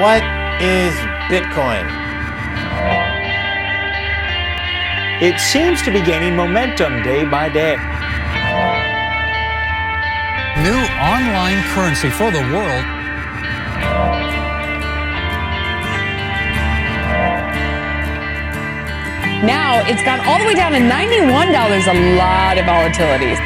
What is Bitcoin? It seems to be gaining momentum day by day. New online currency for the world. Now it's gone all the way down to $91, a lot of volatility.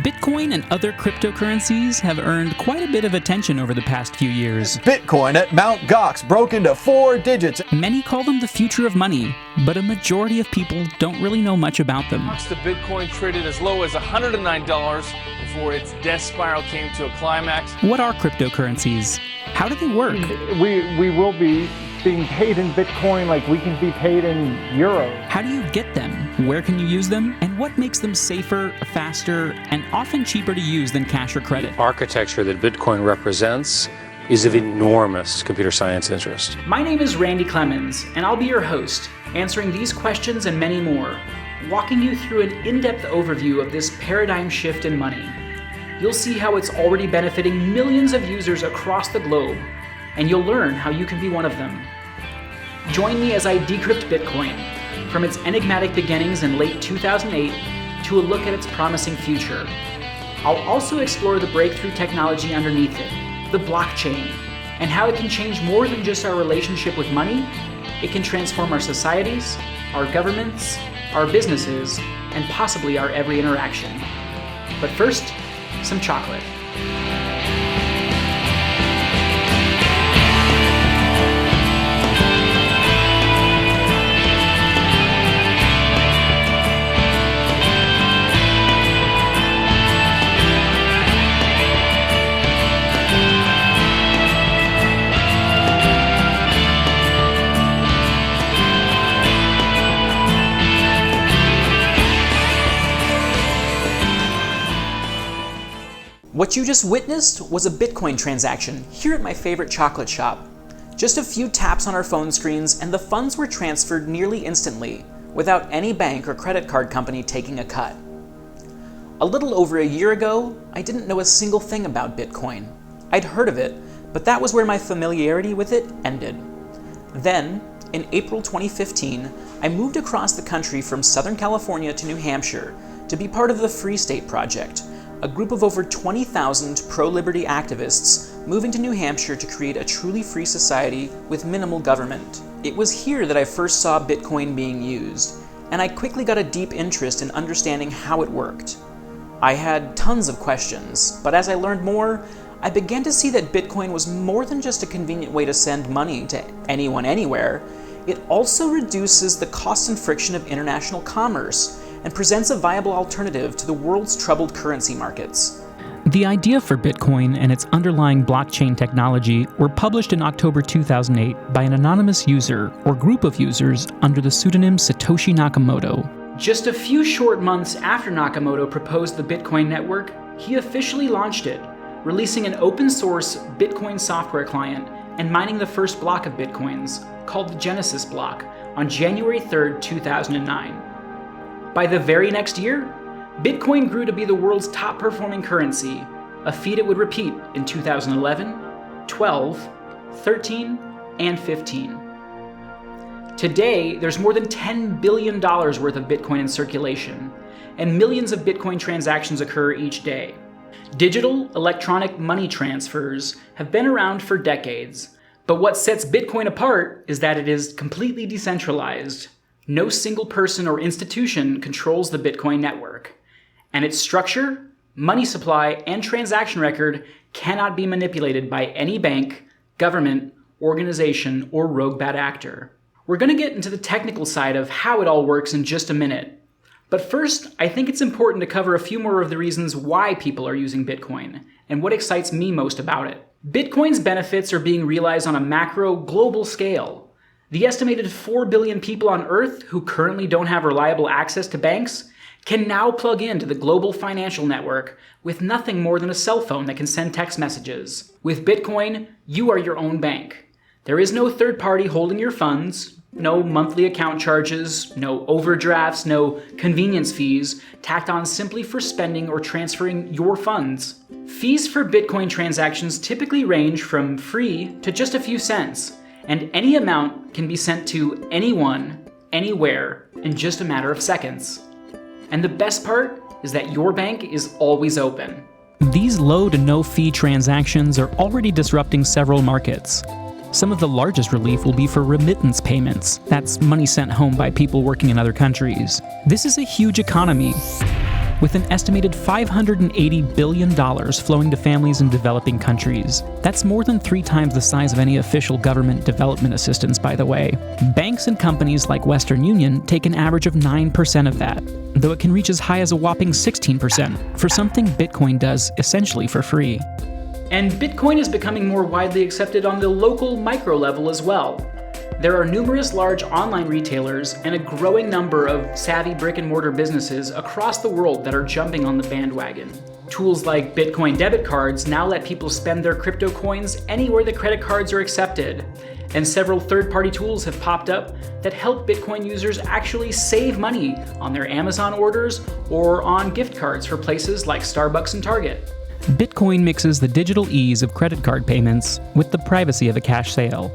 Bitcoin and other cryptocurrencies have earned quite a bit of attention over the past few years. Bitcoin at Mt. Gox broke into 4 digits. Many call them the future of money, but a majority of people don't really know much about them. The Bitcoin traded as low as $109 before its death spiral came to a climax. What are cryptocurrencies? How do they work? We will be being paid in Bitcoin like we can be paid in euros. How do you get them? Where can you use them? And what makes them safer, faster, and often cheaper to use than cash or credit? The architecture that Bitcoin represents is of enormous computer science interest. My name is Randy Clemens, and I'll be your host, answering these questions and many more, walking you through an in-depth overview of this paradigm shift in money. You'll see how it's already benefiting millions of users across the globe, and you'll learn how you can be one of them. Join me as I decrypt Bitcoin, from its enigmatic beginnings in late 2008 to a look at its promising future. I'll also explore the breakthrough technology underneath it, the blockchain, and how it can change more than just our relationship with money. It can transform our societies, our governments, our businesses, and possibly our every interaction. But first, some chocolate. What you just witnessed was a Bitcoin transaction here at my favorite chocolate shop. Just a few taps on our phone screens and the funds were transferred nearly instantly, without any bank or credit card company taking a cut. A little over a year ago, I didn't know a single thing about Bitcoin. I'd heard of it, but that was where my familiarity with it ended. Then, in April 2015, I moved across the country from Southern California to New Hampshire to be part of the Free State Project, a group of over 20,000 pro-liberty activists moving to New Hampshire to create a truly free society with minimal government. It was here that I first saw Bitcoin being used, and I quickly got a deep interest in understanding how it worked. I had tons of questions, but as I learned more, I began to see that Bitcoin was more than just a convenient way to send money to anyone anywhere. It also reduces the cost and friction of international commerce, and presents a viable alternative to the world's troubled currency markets. The idea for Bitcoin and its underlying blockchain technology were published in October 2008 by an anonymous user or group of users under the pseudonym Satoshi Nakamoto. Just a few short months after Nakamoto proposed the Bitcoin network, he officially launched it, releasing an open-source Bitcoin software client and mining the first block of Bitcoins, called the Genesis block, on January 3, 2009. By the very next year, Bitcoin grew to be the world's top-performing currency, a feat it would repeat in 2011, 12, 13, and 15. Today, there's more than $10 billion worth of Bitcoin in circulation, and millions of Bitcoin transactions occur each day. Digital electronic money transfers have been around for decades, but what sets Bitcoin apart is that it is completely decentralized. No single person or institution controls the Bitcoin network, and its structure, money supply, and transaction record cannot be manipulated by any bank, government, organization, or rogue bad actor. We're going to get into the technical side of how it all works in just a minute, but first, I think it's important to cover a few more of the reasons why people are using Bitcoin, and what excites me most about it. Bitcoin's benefits are being realized on a macro, global scale. The estimated 4 billion people on Earth who currently don't have reliable access to banks can now plug into the global financial network with nothing more than a cell phone that can send text messages. With Bitcoin, you are your own bank. There is no third party holding your funds, No monthly account charges, no overdrafts, no convenience fees, tacked on simply for spending or transferring your funds. Fees for Bitcoin transactions typically range from free to just a few cents, and any amount can be sent to anyone, anywhere, in just a matter of seconds. And the best part is that your bank is always open. These low to no fee transactions are already disrupting several markets. Some of the largest relief will be for remittance payments. That's money sent home by people working in other countries. This is a huge economy, with an estimated $580 billion flowing to families in developing countries. That's more than 3 times the size of any official government development assistance, by the way. Banks and companies like Western Union take an average of 9% of that, though it can reach as high as a whopping 16% for something Bitcoin does essentially for free. And Bitcoin is becoming more widely accepted on the local micro level as well. There are numerous large online retailers and a growing number of savvy brick-and-mortar businesses across the world that are jumping on the bandwagon. Tools like Bitcoin debit cards now let people spend their crypto coins anywhere the credit cards are accepted. And several third-party tools have popped up that help Bitcoin users actually save money on their Amazon orders or on gift cards for places like Starbucks and Target. Bitcoin mixes the digital ease of credit card payments with the privacy of a cash sale.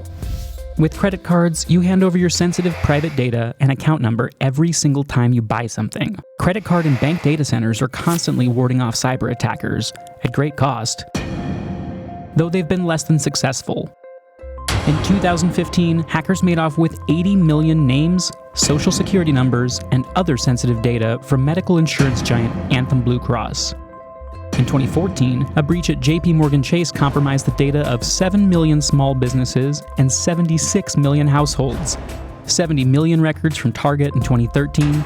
With credit cards, you hand over your sensitive private data and account number every single time you buy something. Credit card and bank data centers are constantly warding off cyber attackers, at great cost, though they've been less than successful. In 2015, hackers made off with 80 million names, social security numbers, and other sensitive data from medical insurance giant Anthem Blue Cross. In 2014, a breach at JP Morgan Chase compromised the data of 7 million small businesses and 76 million households. 70 million records from Target in 2013,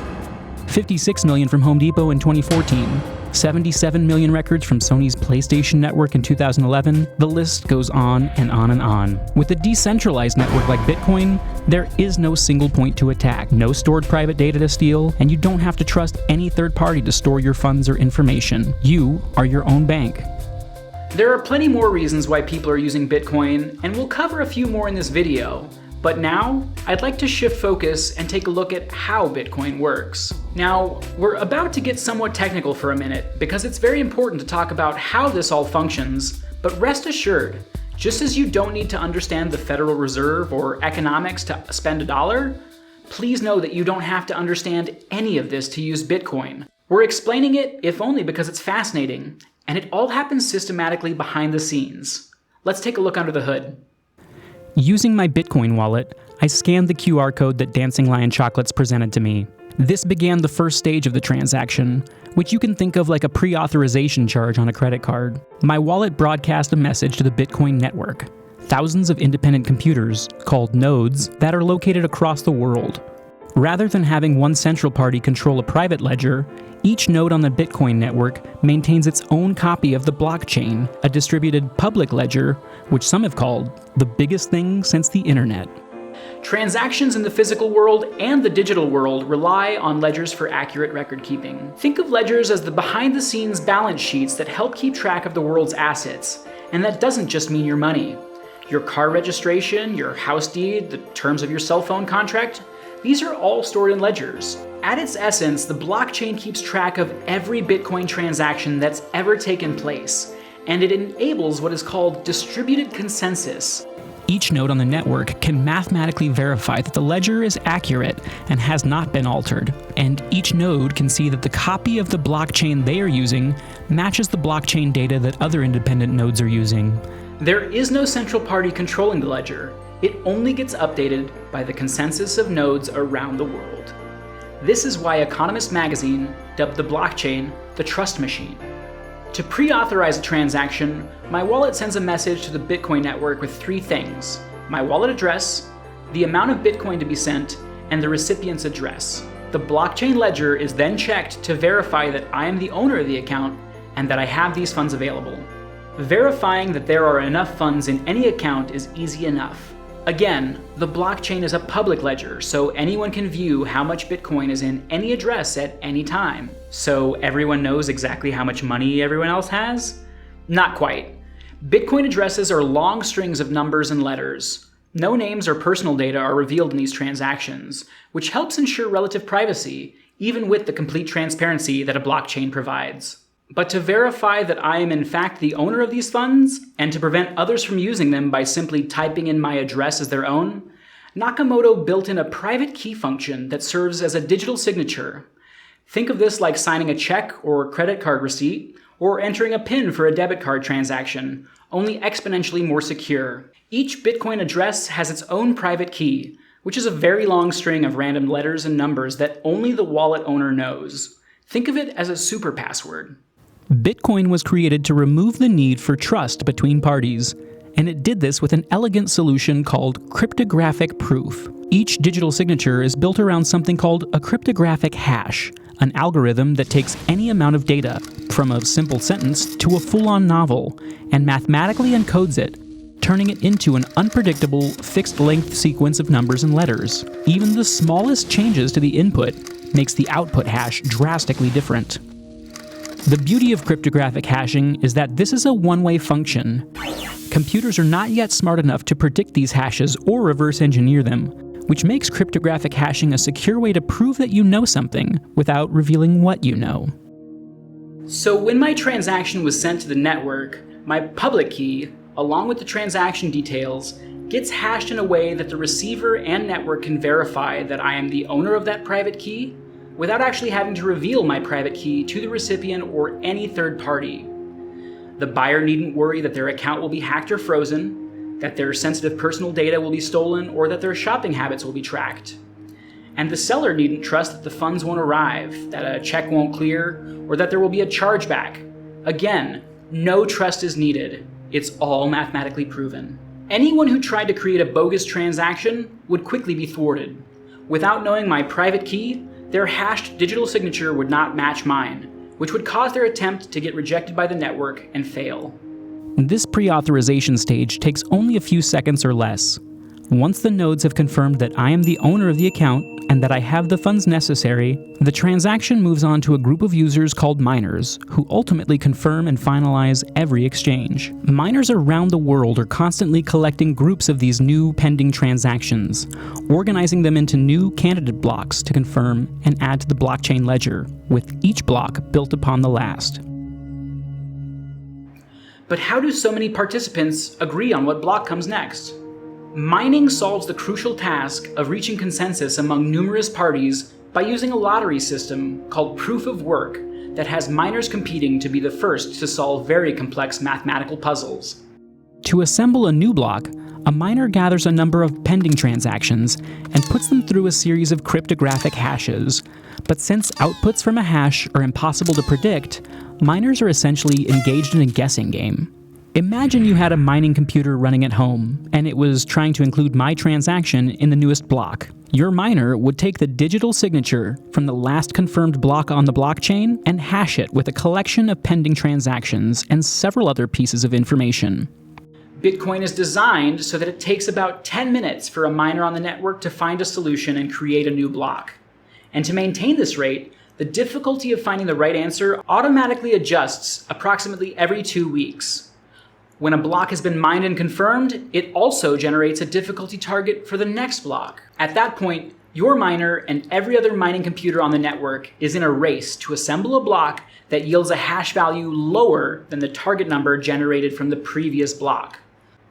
56 million from Home Depot in 2014, 77 million records from Sony's PlayStation Network in 2011. The list goes on and on and on. With a decentralized network like Bitcoin, there is no single point to attack, no stored private data to steal, and you don't have to trust any third party to store your funds or information. You are your own bank. There are plenty more reasons why people are using Bitcoin, and we'll cover a few more in this video. But now, I'd like to shift focus and take a look at how Bitcoin works. Now, we're about to get somewhat technical for a minute, because it's very important to talk about how this all functions, but rest assured, just as you don't need to understand the Federal Reserve or economics to spend a dollar, please know that you don't have to understand any of this to use Bitcoin. We're explaining it, if only because it's fascinating, and it all happens systematically behind the scenes. Let's take a look under the hood. Using my Bitcoin wallet, I scanned the QR code that Dancing Lion Chocolates presented to me. This began the first stage of the transaction, which you can think of like a pre-authorization charge on a credit card. My wallet broadcast a message to the Bitcoin network, thousands of independent computers, called nodes, that are located across the world. Rather than having one central party control a private ledger, each node on the Bitcoin network maintains its own copy of the blockchain, a distributed public ledger, which some have called the biggest thing since the internet. Transactions in the physical world and the digital world rely on ledgers for accurate record keeping. Think of ledgers as the behind-the-scenes balance sheets that help keep track of the world's assets. And that doesn't just mean your money. Your car registration, your house deed, the terms of your cell phone contract, these are all stored in ledgers. At its essence, the blockchain keeps track of every Bitcoin transaction that's ever taken place, and it enables what is called distributed consensus. Each node on the network can mathematically verify that the ledger is accurate and has not been altered, and each node can see that the copy of the blockchain they are using matches the blockchain data that other independent nodes are using. There is no central party controlling the ledger. It only gets updated by the consensus of nodes around the world. This is why Economist magazine dubbed the blockchain the trust machine. To pre-authorize a transaction, my wallet sends a message to the Bitcoin network with 3 things: my wallet address, the amount of Bitcoin to be sent, and the recipient's address. The blockchain ledger is then checked to verify that I am the owner of the account and that I have these funds available. Verifying that there are enough funds in any account is easy enough. Again, the blockchain is a public ledger, so anyone can view how much Bitcoin is in any address at any time. So everyone knows exactly how much money everyone else has? Not quite. Bitcoin addresses are long strings of numbers and letters. No names or personal data are revealed in these transactions, which helps ensure relative privacy, even with the complete transparency that a blockchain provides. But to verify that I am in fact the owner of these funds, and to prevent others from using them by simply typing in my address as their own, Nakamoto built in a private key function that serves as a digital signature. Think of this like signing a check or credit card receipt, or entering a PIN for a debit card transaction, only exponentially more secure. Each Bitcoin address has its own private key, which is a very long string of random letters and numbers that only the wallet owner knows. Think of it as a super password. Bitcoin was created to remove the need for trust between parties, and it did this with an elegant solution called cryptographic proof. Each digital signature is built around something called a cryptographic hash, an algorithm that takes any amount of data, from a simple sentence to a full-on novel, and mathematically encodes it, turning it into an unpredictable, fixed-length sequence of numbers and letters. Even the smallest changes to the input makes the output hash drastically different. The beauty of cryptographic hashing is that this is a one-way function. Computers are not yet smart enough to predict these hashes or reverse engineer them, which makes cryptographic hashing a secure way to prove that you know something without revealing what you know. So when my transaction was sent to the network, my public key, along with the transaction details, gets hashed in a way that the receiver and network can verify that I am the owner of that private key, without actually having to reveal my private key to the recipient or any third party. The buyer needn't worry that their account will be hacked or frozen, that their sensitive personal data will be stolen, or that their shopping habits will be tracked. And the seller needn't trust that the funds won't arrive, that a check won't clear, or that there will be a chargeback. Again, no trust is needed. It's all mathematically proven. Anyone who tried to create a bogus transaction would quickly be thwarted. Without knowing my private key, their hashed digital signature would not match mine, which would cause their attempt to get rejected by the network and fail. This pre-authorization stage takes only a few seconds or less. Once the nodes have confirmed that I am the owner of the account and that I have the funds necessary, the transaction moves on to a group of users called miners, who ultimately confirm and finalize every exchange. Miners around the world are constantly collecting groups of these new pending transactions, organizing them into new candidate blocks to confirm and add to the blockchain ledger, with each block built upon the last. But how do so many participants agree on what block comes next? Mining solves the crucial task of reaching consensus among numerous parties by using a lottery system called proof of work that has miners competing to be the first to solve very complex mathematical puzzles. To assemble a new block, a miner gathers a number of pending transactions and puts them through a series of cryptographic hashes. But since outputs from a hash are impossible to predict, miners are essentially engaged in a guessing game. Imagine you had a mining computer running at home, and it was trying to include my transaction in the newest block. Your miner would take the digital signature from the last confirmed block on the blockchain and hash it with a collection of pending transactions and several other pieces of information. Bitcoin is designed so that it takes about 10 minutes for a miner on the network to find a solution and create a new block. And to maintain this rate, the difficulty of finding the right answer automatically adjusts approximately every 2 weeks. When a block has been mined and confirmed, it also generates a difficulty target for the next block. At that point, your miner and every other mining computer on the network is in a race to assemble a block that yields a hash value lower than the target number generated from the previous block.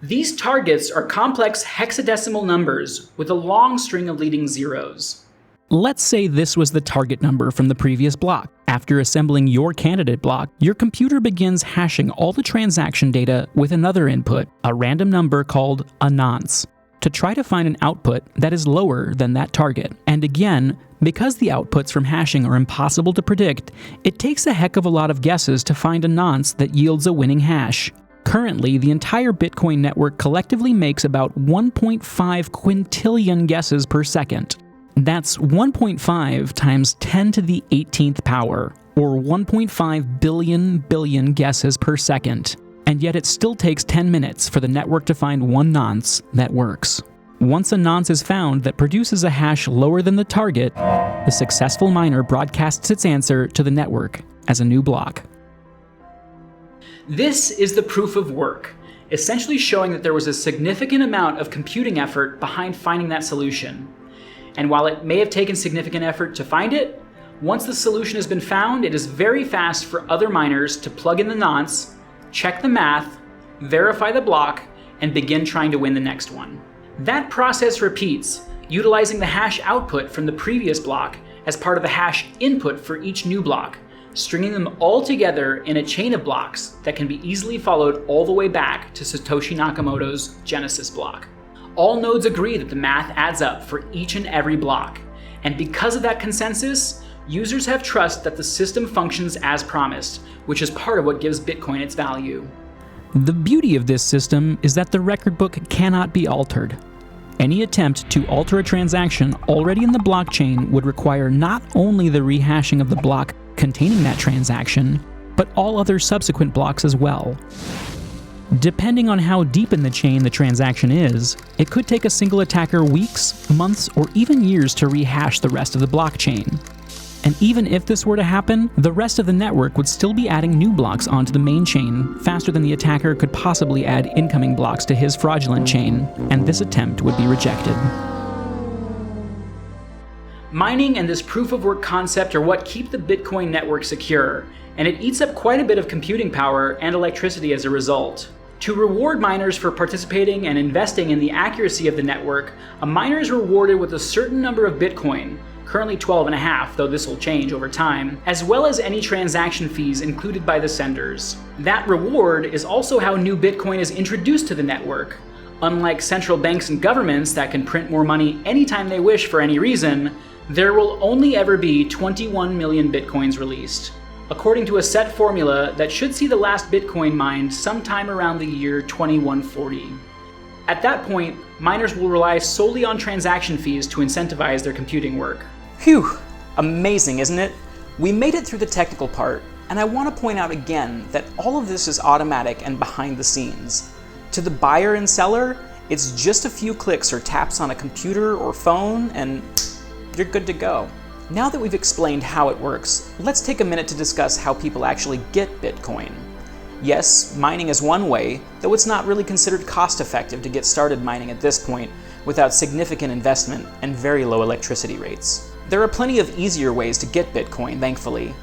These targets are complex hexadecimal numbers with a long string of leading zeros. Let's say this was the target number from the previous block. After assembling your candidate block, your computer begins hashing all the transaction data with another input, a random number called a nonce, to try to find an output that is lower than that target. And again, because the outputs from hashing are impossible to predict, it takes a heck of a lot of guesses to find a nonce that yields a winning hash. Currently, the entire Bitcoin network collectively makes about 1.5 quintillion guesses per second. That's 1.5 times 10 to the 18th power, or 1.5 billion guesses per second. And yet it still takes 10 minutes for the network to find one nonce that works. Once a nonce is found that produces a hash lower than the target, the successful miner broadcasts its answer to the network as a new block. This is the proof of work. essentially showing that there was a significant amount of computing effort behind finding that solution. And while it may have taken significant effort to find it, once the solution has been found, it is very fast for other miners to plug in the nonce, check the math, verify the block, and begin trying to win the next one. That process repeats, utilizing the hash output from the previous block as part of the hash input for each new block, stringing them all together in a chain of blocks that can be easily followed all the way back to Satoshi Nakamoto's Genesis block. All nodes agree that the math adds up for each and every block, and because of that consensus, users have trust that the system functions as promised, which is part of what gives Bitcoin its value. The beauty of this system is that the record book cannot be altered. Any attempt to alter a transaction already in the blockchain would require not only the rehashing of the block containing that transaction, but all other subsequent blocks as well. Depending on how deep in the chain the transaction is, it could take a single attacker weeks, months, or even years to rehash the rest of the blockchain. And even if this were to happen, the rest of the network would still be adding new blocks onto the main chain faster than the attacker could possibly add incoming blocks to his fraudulent chain, and this attempt would be rejected. Mining and this proof-of-work concept are what keep the Bitcoin network secure, and it eats up quite a bit of computing power and electricity as a result. To reward miners for participating and investing in the accuracy of the network, a miner is rewarded with a certain number of Bitcoin, currently 12.5, though this will change over time, as well as any transaction fees included by the senders. That reward is also how new Bitcoin is introduced to the network. Unlike central banks and governments that can print more money anytime they wish for any reason, there will only ever be 21 million Bitcoins released, according to a set formula that should see the last Bitcoin mined sometime around the year 2140. At that point, miners will rely solely on transaction fees to incentivize their computing work. Phew, amazing, isn't it? We made it through the technical part, and I want to point out again that all of this is automatic and behind the scenes. To the buyer and seller, it's just a few clicks or taps on a computer or phone, and you're good to go. Now that we've explained how it works, let's take a minute to discuss how people actually get Bitcoin. Yes, mining is one way, though it's not really considered cost-effective to get started mining at this point without significant investment and very low electricity rates. There are plenty of easier ways to get Bitcoin, thankfully.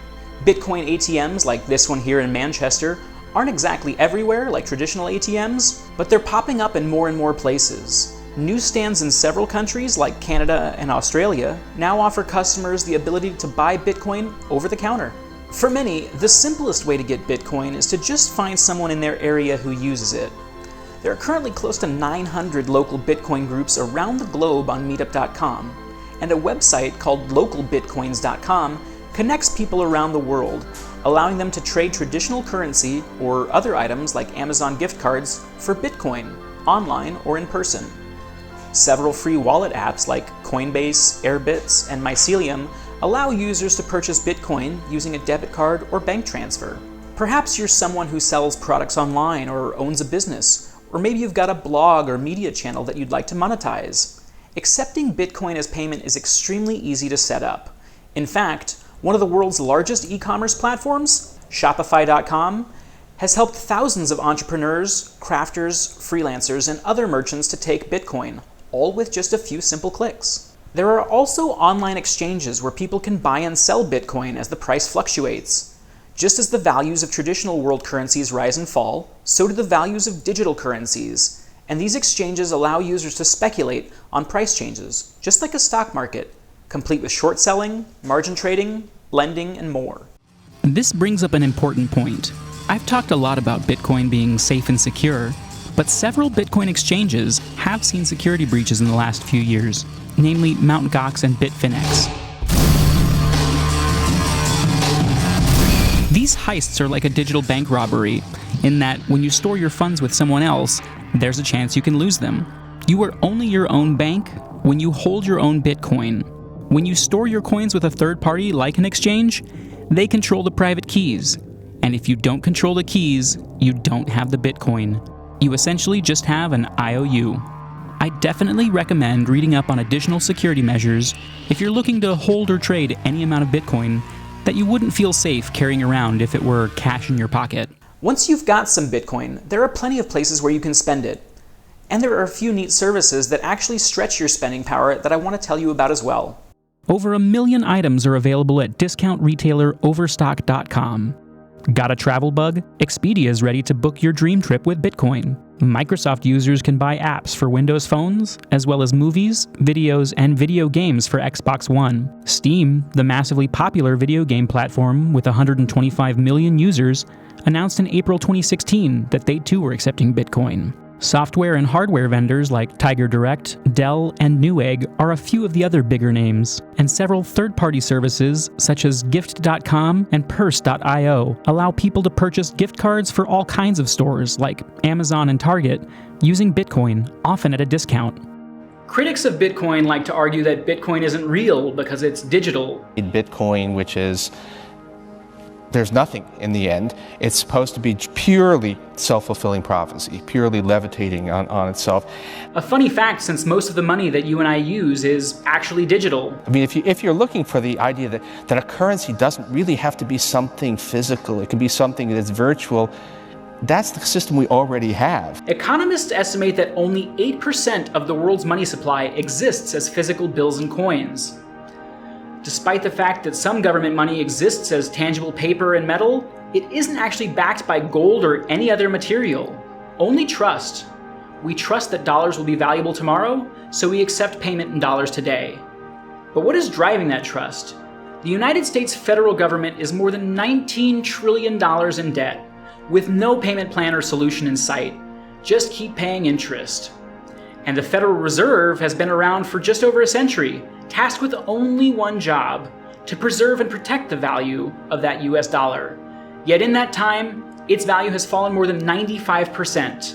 Bitcoin ATMs like this one here in Manchester aren't exactly everywhere like traditional ATMs, but they're popping up in more places. Newsstands in several countries like Canada and Australia now offer customers the ability to buy Bitcoin over the counter. For many, the simplest way to get Bitcoin is to just find someone in their area who uses it. There are currently close to 900 local Bitcoin groups around the globe on meetup.com, and a website called localbitcoins.com connects people around the world, allowing them to trade traditional currency or other items like Amazon gift cards for Bitcoin, online or in person. Several free wallet apps like Coinbase, Airbitz, and Mycelium allow users to purchase Bitcoin using a debit card or bank transfer. Perhaps you're someone who sells products online or owns a business, or maybe you've got a blog or media channel that you'd like to monetize. Accepting Bitcoin as payment is extremely easy to set up. In fact, one of the world's largest e-commerce platforms, Shopify.com, has helped thousands of entrepreneurs, crafters, freelancers, and other merchants to take Bitcoin, all with just a few simple clicks. There are also online exchanges where people can buy and sell Bitcoin as the price fluctuates. Just as the values of traditional world currencies rise and fall, so do the values of digital currencies, and these exchanges allow users to speculate on price changes, just like a stock market, complete with short selling, margin trading, lending, and more. This brings up an important point. I've talked a lot about Bitcoin being safe and secure, but several Bitcoin exchanges have seen security breaches in the last few years, namely Mt. Gox and Bitfinex. These heists are like a digital bank robbery, in that when you store your funds with someone else, there's a chance you can lose them. You are only your own bank when you hold your own Bitcoin. When you store your coins with a third party like an exchange, they control the private keys. And if you don't control the keys, you don't have the Bitcoin. You essentially just have an IOU. I definitely recommend reading up on additional security measures if you're looking to hold or trade any amount of Bitcoin that you wouldn't feel safe carrying around if it were cash in your pocket. Once you've got some Bitcoin, there are plenty of places where you can spend it. And there are a few neat services that actually stretch your spending power that I want to tell you about as well. Over 1 million items are available at discount retailer Overstock.com. Got a travel bug? Expedia is ready to book your dream trip with Bitcoin. Microsoft users can buy apps for Windows phones, as well as movies, videos, and video games for Xbox One. Steam, the massively popular video game platform with 125 million users, announced in April 2016 that they too were accepting Bitcoin. Software and hardware vendors like Tiger Direct, Dell, and Newegg are a few of the other bigger names, and several third-party services such as Gift.com and Purse.io allow people to purchase gift cards for all kinds of stores like Amazon and Target using Bitcoin, often at a discount. Critics of Bitcoin like to argue that Bitcoin isn't real because it's digital. Bitcoin, which is, there's nothing in the end. It's supposed to be purely self-fulfilling prophecy, purely levitating on itself. A funny fact, since most of the money that you and I use is actually digital. I mean, if you're looking for the idea that a currency doesn't really have to be something physical, it can be something that's virtual, that's the system we already have. Economists estimate that only 8% of the world's money supply exists as physical bills and coins. Despite the fact that some government money exists as tangible paper and metal, it isn't actually backed by gold or any other material. Only trust. We trust that dollars will be valuable tomorrow, so we accept payment in dollars today. But what is driving that trust? The United States federal government is more than $19 trillion in debt, with no payment plan or solution in sight. Just keep paying interest. And the Federal Reserve has been around for just over a century, tasked with only one job: to preserve and protect the value of that US dollar. Yet in that time, its value has fallen more than 95%.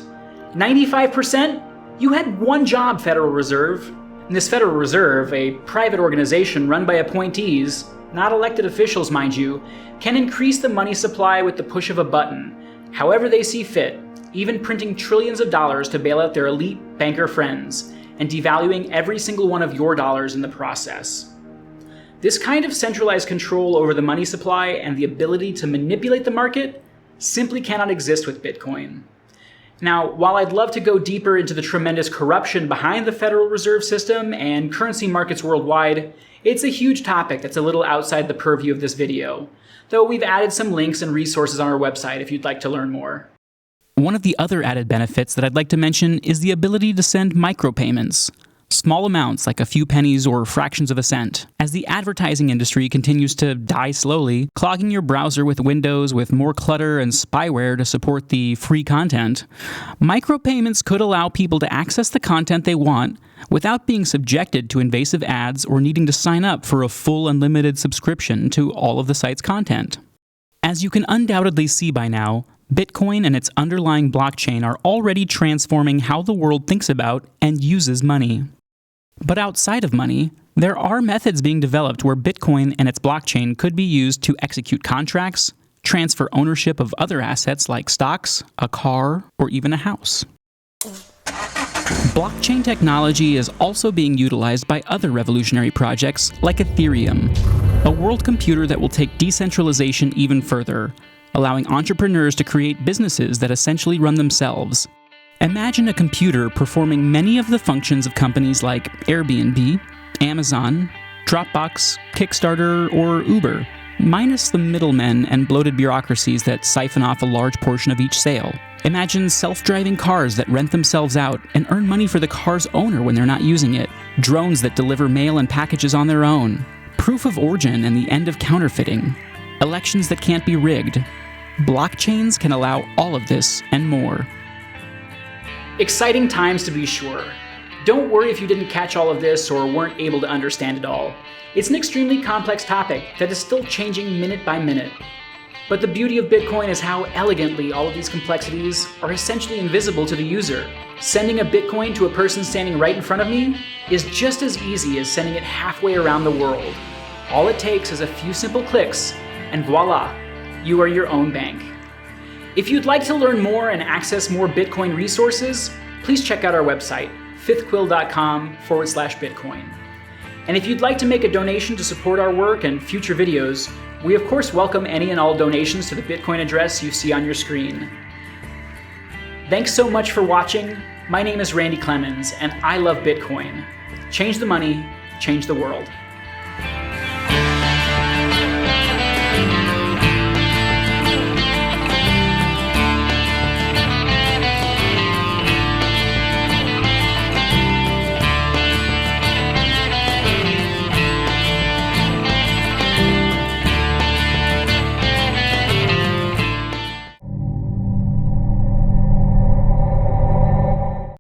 95%? You had one job, Federal Reserve. And this Federal Reserve, a private organization run by appointees, not elected officials mind you, can increase the money supply with the push of a button, however they see fit, even printing trillions of dollars to bail out their elite banker friends, and devaluing every single one of your dollars in the process. This kind of centralized control over the money supply and the ability to manipulate the market simply cannot exist with Bitcoin. Now, while I'd love to go deeper into the tremendous corruption behind the Federal Reserve System and currency markets worldwide, it's a huge topic that's a little outside the purview of this video, though we've added some links and resources on our website if you'd like to learn more. One of the other added benefits that I'd like to mention is the ability to send micropayments. Small amounts like a few pennies or fractions of a cent. As the advertising industry continues to die slowly, clogging your browser with windows with more clutter and spyware to support the free content, micropayments could allow people to access the content they want without being subjected to invasive ads or needing to sign up for a full unlimited subscription to all of the site's content. As you can undoubtedly see by now, Bitcoin and its underlying blockchain are already transforming how the world thinks about and uses money. But outside of money, there are methods being developed where Bitcoin and its blockchain could be used to execute contracts, transfer ownership of other assets like stocks, a car, or even a house. Blockchain technology is also being utilized by other revolutionary projects like Ethereum, a world computer that will take decentralization even further, allowing entrepreneurs to create businesses that essentially run themselves. Imagine a computer performing many of the functions of companies like Airbnb, Amazon, Dropbox, Kickstarter, or Uber, minus the middlemen and bloated bureaucracies that siphon off a large portion of each sale. Imagine self-driving cars that rent themselves out and earn money for the car's owner when they're not using it, drones that deliver mail and packages on their own, proof of origin and the end of counterfeiting, elections that can't be rigged. Blockchains can allow all of this and more. Exciting times to be sure. Don't worry if you didn't catch all of this or weren't able to understand it all. It's an extremely complex topic that is still changing minute by minute. But the beauty of Bitcoin is how elegantly all of these complexities are essentially invisible to the user. Sending a Bitcoin to a person standing right in front of me is just as easy as sending it halfway around the world. All it takes is a few simple clicks, and voila, you are your own bank. If you'd like to learn more and access more Bitcoin resources, please check out our website, fifthquill.com/Bitcoin. And if you'd like to make a donation to support our work and future videos, we of course welcome any and all donations to the Bitcoin address you see on your screen. Thanks so much for watching. My name is Randy Clemens, and I love Bitcoin. Change the money, change the world.